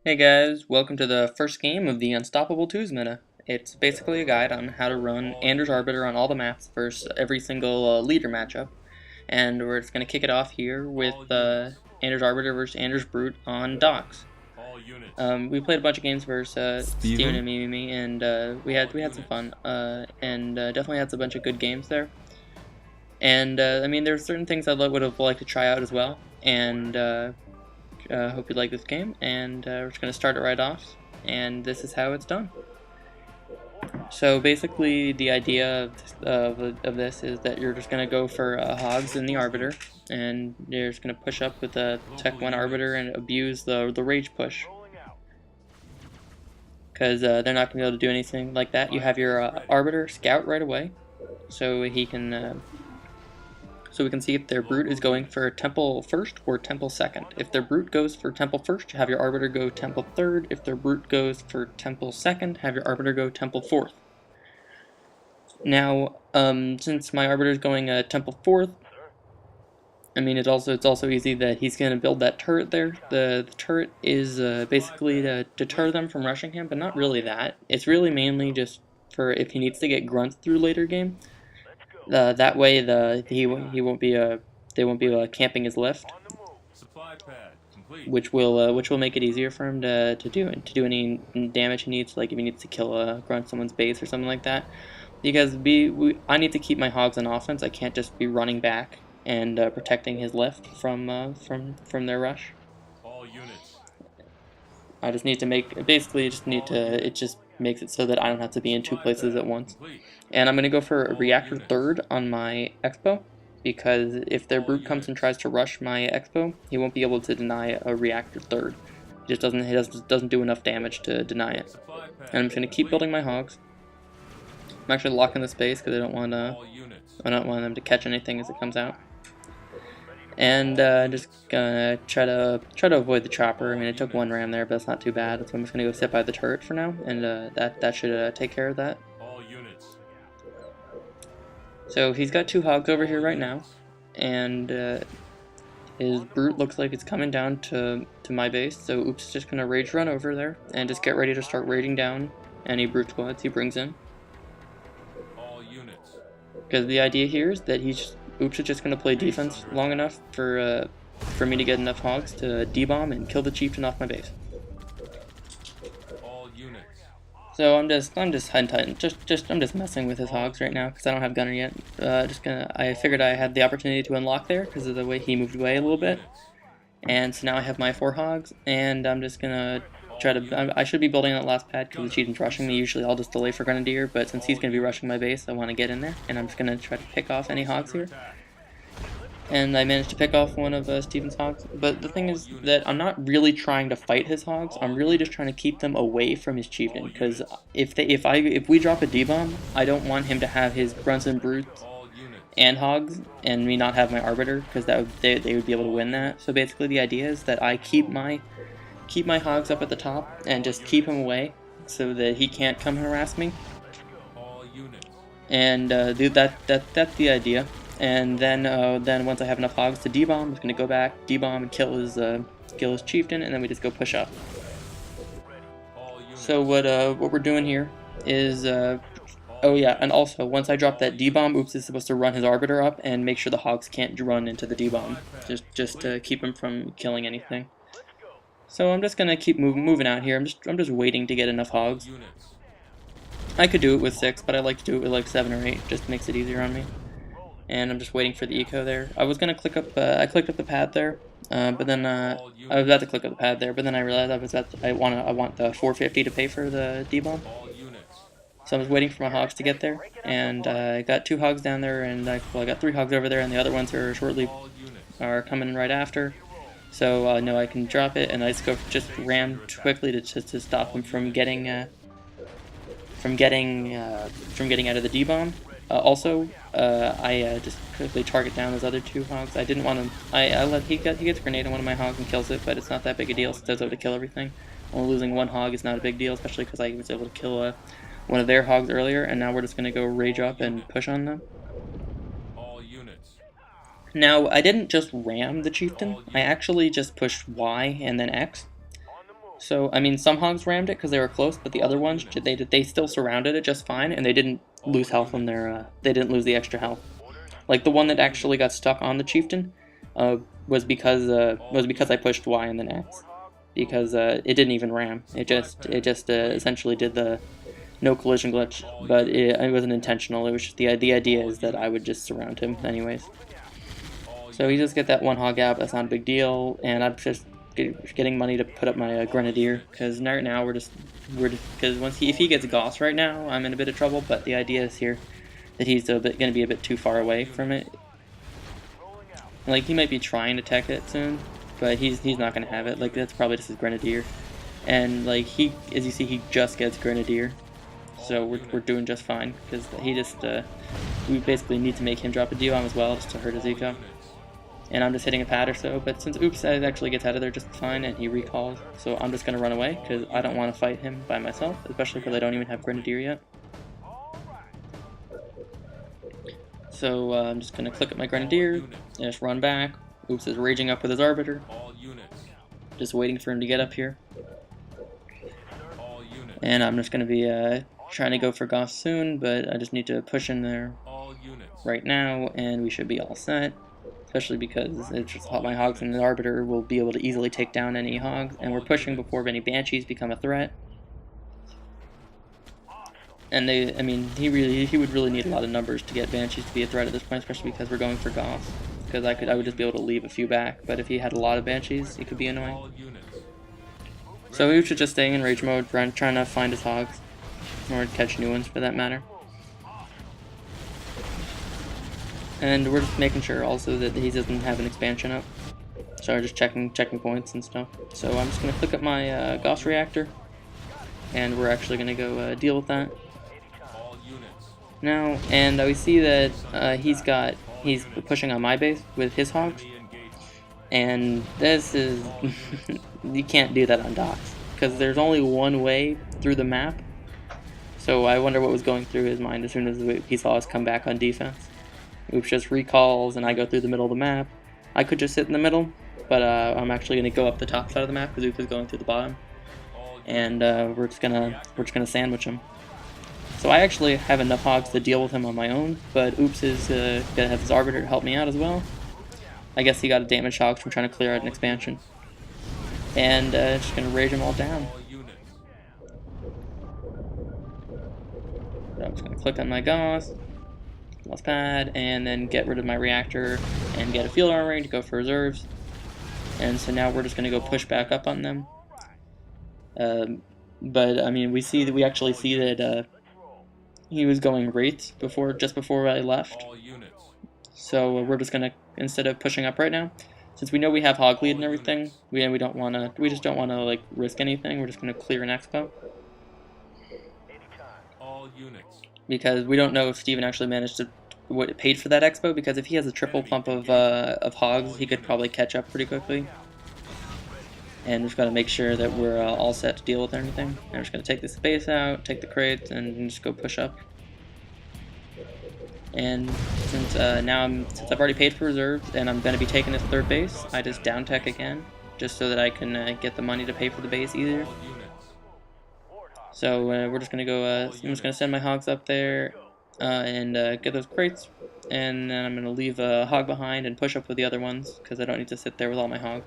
Hey guys, welcome to the first game of the Unstoppable 2's meta. It's basically a guide on how to run Anders Arbiter on all the maps versus every single leader matchup. And we're just going to kick it off here with Anders Arbiter versus Anders Brute on Docks. We played a bunch of games versus Steven and me, and we had some fun, and definitely had a bunch of good games there. And I mean, there's certain things I would have liked to try out as well, and hope you like this game, and we're just going to start it right off, and this is how it's done. So basically the idea of this is that you're just going to go for Hogs in the Arbiter, and you're just going to push up with the Tech 1 Arbiter and abuse the Rage push. Because they're not going to be able to do anything like that. You have your Arbiter scout right away, so he can... So we can see if their Brute is going for Temple first or Temple second. If their Brute goes for Temple first, have your Arbiter go Temple third. If their Brute goes for Temple second, have your Arbiter go Temple fourth. Now, since my Arbiter is going Temple fourth, I mean it's also easy that he's going to build that turret there. The turret is basically to deter them from rushing him, but not really that. It's really mainly just for if he needs to get grunts through later game. That way, they won't be camping his lift, which will make it easier for him to do any damage he needs, like if he needs to kill grunt someone's base or something like that. Because I need to keep my Hogs on offense. I can't just be running back and protecting his lift from their rush. I just need to it just makes it so that I don't have to be in two places at once. And I'm going to go for a Reactor third on my Expo, because if their Brute comes and tries to rush my Expo, he won't be able to deny a Reactor third. He doesn't do enough damage to deny it. And I'm just going to keep building my Hogs. I'm actually locking the space because I don't want them to catch anything as it comes out. And just gonna try to avoid the chopper. I mean, it took one ram there, but that's not too bad. So I'm just gonna go sit by the turret for now, and that should take care of that. So he's got two Hogs over here right now, and his Brute looks like it's coming down to my base. So Oops is just gonna rage run over there and just get ready to start raiding down any Brute squads he brings in. Because the idea here is that Oops is just going to play defense long enough for me to get enough Hogs to debomb and kill the chieftain off my base. So I'm just messing with his Hogs right now because I don't have Gunner yet. I figured I had the opportunity to unlock there because of the way he moved away a little bit, and so now I have my 4 Hogs, and I'm just gonna I should be building that last pad because the chieftain's rushing me. Usually I'll just delay for Grenadier, but since he's going to be rushing my base, I want to get in there, and I'm just going to try to pick off any Hogs here. And I managed to pick off one of Steven's Hogs, but the thing is that I'm not really trying to fight his Hogs. I'm really just trying to keep them away from his chieftain, because if we drop a D-bomb, I don't want him to have his Grunts and Brutes and Hogs, and me not have my Arbiter, because they would be able to win that. So basically the idea is that I keep my Hogs up at the top and just keep him away so that he can't come harass me. And that's the idea. And then once I have enough Hogs to debomb, I'm just gonna go back, debomb, and kill his chieftain, and then we just go push up. So what we're doing here is oh yeah, and also once I drop that debomb, Oops is supposed to run his Arbiter up and make sure the Hogs can't run into the debomb, just to keep him from killing anything. So I'm just gonna keep moving out here. I'm just waiting to get enough Hogs. I could do it with 6, but I like to do it with like 7 or 8. Just makes it easier on me. And I'm just waiting for the eco there. I was gonna click up. I clicked up the pad there, but then I was about to click up the pad there, but then I realized I want the 450 to pay for the debomb. So I was waiting for my Hogs to get there, and I got 2 Hogs down there, and I got 3 Hogs over there, and the other ones are coming right after. So I know I can drop it, and I just ram quickly to stop him from getting out of the D-bomb. Also, I just quickly target down those other 2 Hogs. I didn't want him. He gets a grenade on one of my Hogs and kills it, but it's not that big a deal since I was able to kill everything. Only losing 1 Hog is not a big deal, especially because I was able to kill one of their Hogs earlier, and now we're just gonna go rage up and push on them. Now, I didn't just ram the chieftain, I actually just pushed Y and then X. So, I mean, some hogs rammed it because they were close, but the other ones, they still surrounded it just fine, and they didn't lose health on their, they didn't lose the extra health. Like, the one that actually got stuck on the chieftain was because I pushed Y and then X. Because it didn't even ram. It just essentially did the no collision glitch, but it wasn't intentional. It was just the idea is that I would just surround him anyways. So he just get that one hog out. That's not a big deal, and I'm just getting money to put up my grenadier because right now we're just because if he gets Goss right now, I'm in a bit of trouble. But the idea is here that he's going to be a bit too far away from it. Like, he might be trying to tech it soon, but he's not going to have it. Like, that's probably just his grenadier. And, like, as you see, he just gets grenadier. So we're doing just fine, because he just, we basically need to make him drop a D-bomb as well, just to hurt his eco. And I'm just hitting a pad or so, but since Oops actually gets out of there just fine, and he recalls, so I'm just going to run away, because I don't want to fight him by myself, especially because I don't even have grenadier yet. So I'm just going to click at my grenadier, and just run back. Oops is raging up with his arbiter. Just waiting for him to get up here. And I'm just going to be trying to go for Goss soon, but I just need to push in there right now, and we should be all set. Especially because it's just my hogs and the arbiter will be able to easily take down any hogs, and we're pushing before any banshees become a threat. And I mean, he would really need a lot of numbers to get banshees to be a threat at this point, especially because we're going for Goss. Because I would just be able to leave a few back, but if he had a lot of banshees, it could be annoying. So we should just stay in rage mode, trying to find his hogs, or catch new ones for that matter. And we're just making sure also that he doesn't have an expansion up. So we're just checking points and stuff. So I'm just going to click up my Goss reactor, and we're actually going to go deal with that now. And we see that he's pushing on my base with his hogs, and this is you can't do that on docks because there's only one way through the map. So I wonder what was going through his mind as soon as he saw us come back on defense. Oops just recalls, and I go through the middle of the map. I could just sit in the middle, but I'm actually going to go up the top side of the map because Oops is going through the bottom, and we're just gonna sandwich him. So I actually have enough hogs to deal with him on my own, but Oops is gonna have his arbiter to help me out as well. I guess he got a damage hogs from trying to clear out an expansion, and just gonna rage them all down. So I'm just gonna click on my Goss. Lost pad, and then get rid of my reactor and get a field armory to go for reserves. And so now we're just going to go push back up on them. But I mean, we actually see that he was going wraiths just before I left. So we're just going to, instead of pushing up right now, since we know we have hog lead and everything, we just don't want to like risk anything. We're just going to clear an expo. Because we don't know if Steven actually managed to paid for that expo, because if he has a triple pump of hogs, he could probably catch up pretty quickly. And we've got to make sure that we're all set to deal with anything. I'm just going to take this base out, take the crates, and just go push up. And since since I've already paid for reserves and I'm going to be taking this third base, I just down tech again, just so that I can get the money to pay for the base easier. So we're just going to go, I'm just going to send my hogs up there and get those crates, and then I'm going to leave a hog behind and push up with the other ones, because I don't need to sit there with all my hogs.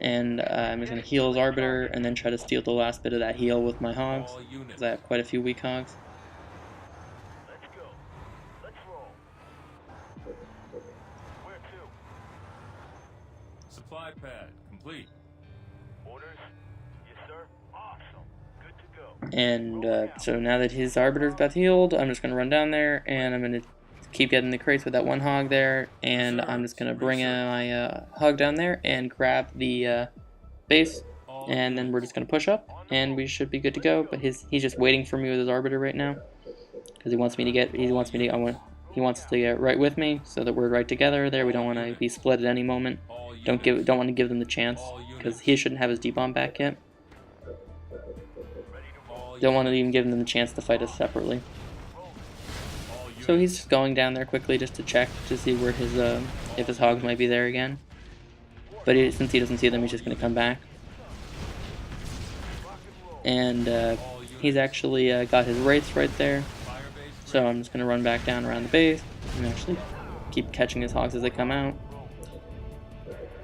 And I'm just going to heal his arbiter, and then try to steal the last bit of that heal with my hogs, because I have quite a few weak hogs. Supply pad complete. And so now that his arbiter's about healed, I'm just going to run down there, and I'm going to keep getting the crates with that one hog there, and I'm just going to bring my hog down there and grab the base, and then we're just going to push up, and we should be good to go. But he's just waiting for me with his arbiter right now, because he wants to get right with me, so that we're right together there. We don't want to be split at any moment. Don't want to give them the chance, because he shouldn't have his D-bomb back yet. Don't want to even give them the chance to fight us separately. So he's just going down there quickly just to check to see where his if his hogs might be there again. But since he doesn't see them, he's just going to come back. And he's actually got his wraiths right there. So I'm just going to run back down around the base and actually keep catching his hogs as they come out.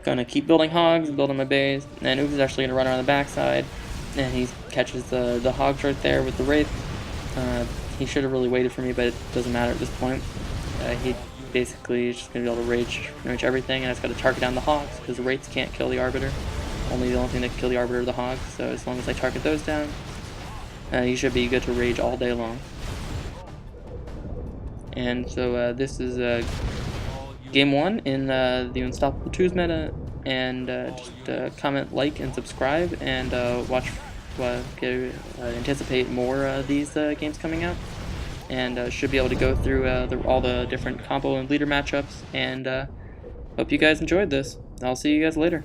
Gonna keep building hogs, building my base, and Oops is actually gonna run around the backside, and he catches the hogs right there with the wraith. He should have really waited for me, but it doesn't matter at this point. He basically is just gonna be able to rage everything, and I just gotta target down the hogs because the wraiths can't kill the arbiter. The only thing that can kill the arbiter are the hogs. So as long as I target those down, he should be good to rage all day long. And so this is Game 1 in the Unstoppable 2's meta, and just comment, like, and subscribe, and anticipate more of these games coming out, and should be able to go through all the different combo and leader matchups, and hope you guys enjoyed this. I'll see you guys later.